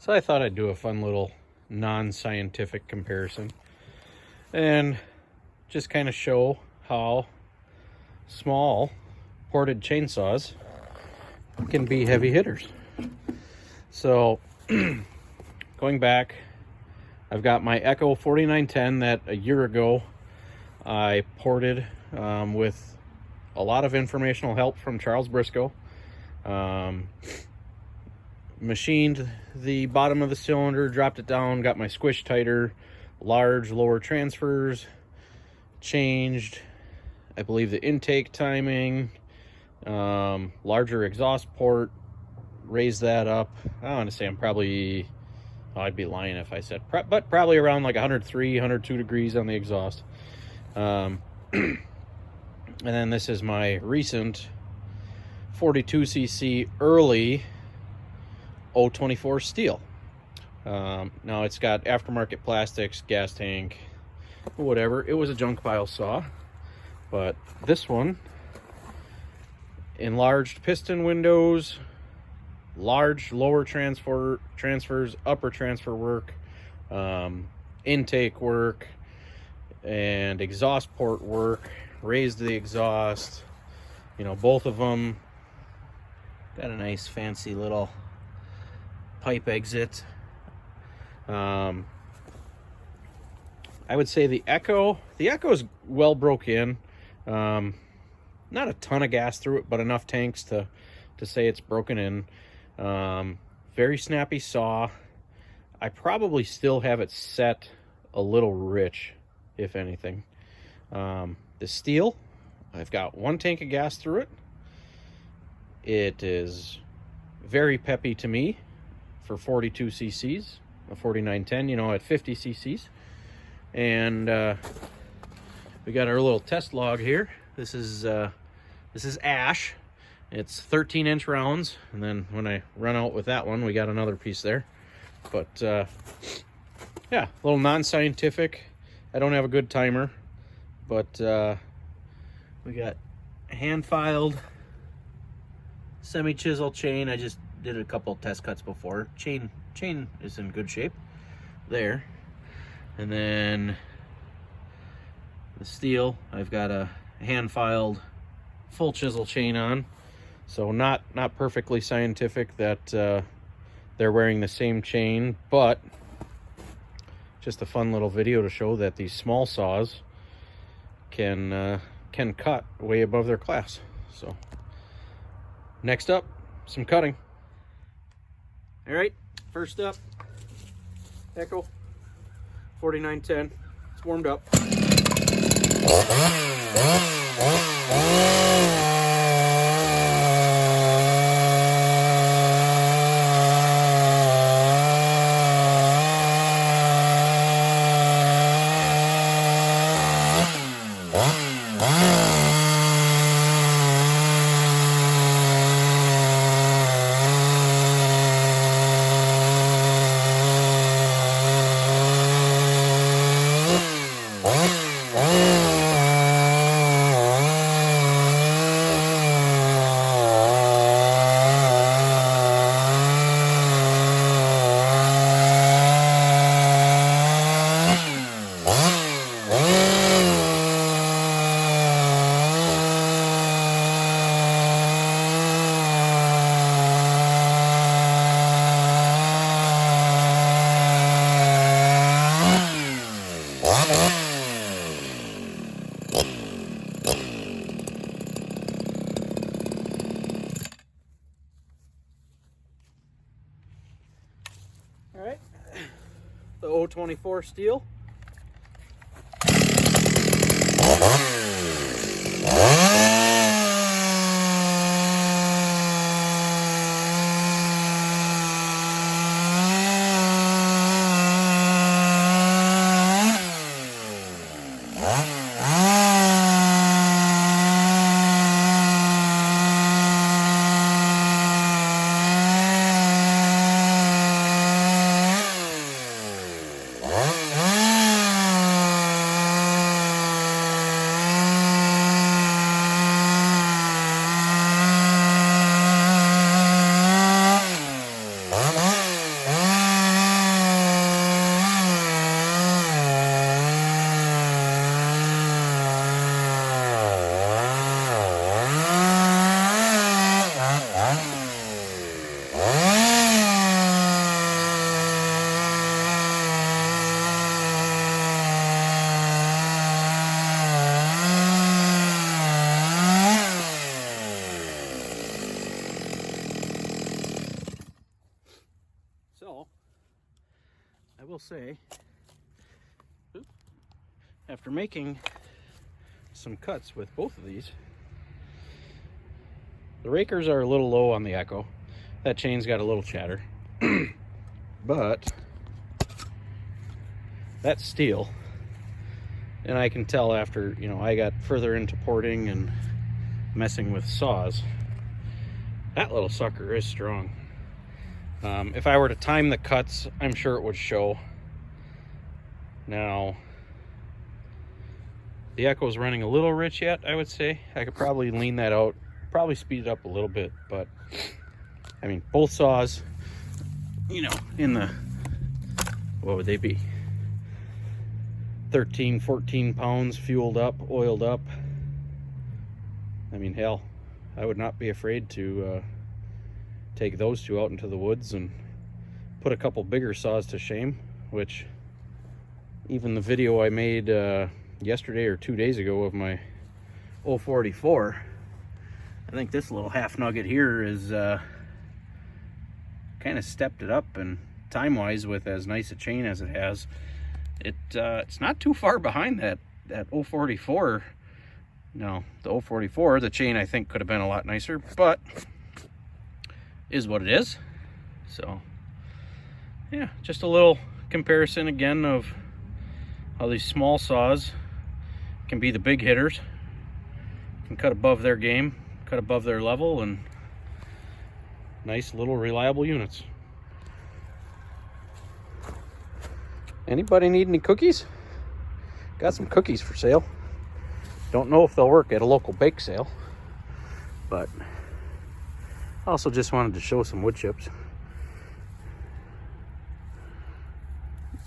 So I thought I'd do a fun little non-scientific comparison and just kind of show how small ported chainsaws can be heavy hitters. So going back, I've got my Echo 4910 that a year ago I ported with a lot of informational help from Charles Briscoe. Machined the bottom of the cylinder, dropped it down, got my squish tighter, large lower transfers, changed, I believe, the intake timing, larger exhaust port, raised that up. I want to say I'm probably, I'd be lying if I said, but probably around like 103, 102 degrees on the exhaust. And then this is my recent 42cc early 024 steel. Now it's got aftermarket plastics, gas tank, whatever. It was a junk pile saw, but this one, enlarged piston windows, large lower transfers, upper transfer work, intake work, and exhaust port work, raised the exhaust, both of them got a nice fancy little pipe exit. I would say the Echo is well broke in. Not a ton of gas through it, but enough tanks to say it's broken in. Very snappy saw. I probably still have it set a little rich, if anything. The steel, I've got one tank of gas through it. It is very peppy to me for 42 cc's, a 4910, at 50 cc's. And we got our little test log here. This is ash. It's 13-inch rounds, and then when I run out with that one, we got another piece there. But yeah, a little non-scientific. I don't have a good timer, but we got hand-filed semi-chisel chain. I just did a couple test cuts before. Chain is in good shape there. And then the steel, I've got a hand-filed full chisel chain on. So not perfectly scientific that they're wearing the same chain, but just a fun little video to show that these small saws can cut way above their class. So next up, some cutting. All right, first up, Echo 4910. It's warmed up. All right, the 024 steel. So, I will say, after making some cuts with both of these, the rakers are a little low on the Echo. That chain's got a little chatter. But that's steel. And I can tell after, I got further into porting and messing with saws, that little sucker is strong. If I were to time the cuts, I'm sure it would show. Now, the Echo's running a little rich yet, I would say. I could probably lean that out, probably speed it up a little bit, but I mean, both saws, in the, what would they be? 13, 14 pounds, fueled up, oiled up. I mean, hell, I would not be afraid to take those two out into the woods and put a couple bigger saws to shame, which even the video I made yesterday or 2 days ago of my 044, I think this little half nugget here is kind of stepped it up, and time-wise, with as nice a chain as it has, it's not too far behind that 044. No, the 044, the chain I think could have been a lot nicer, but is what it is. So yeah, just a little comparison again of how these small saws can be the big hitters, can cut above their game, cut above their level, and nice little reliable units. Anybody need any cookies? Got some cookies for sale. Don't know if they'll work at a local bake sale, but also just wanted to show some wood chips.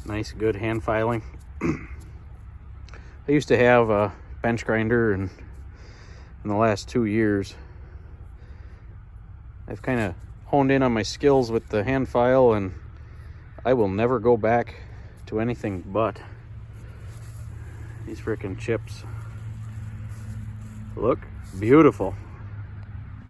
Nice, good hand filing. I used to have a bench grinder, and in the last 2 years, I've kind of honed in on my skills with the hand file, and I will never go back to anything but these frickin' chips. Look beautiful.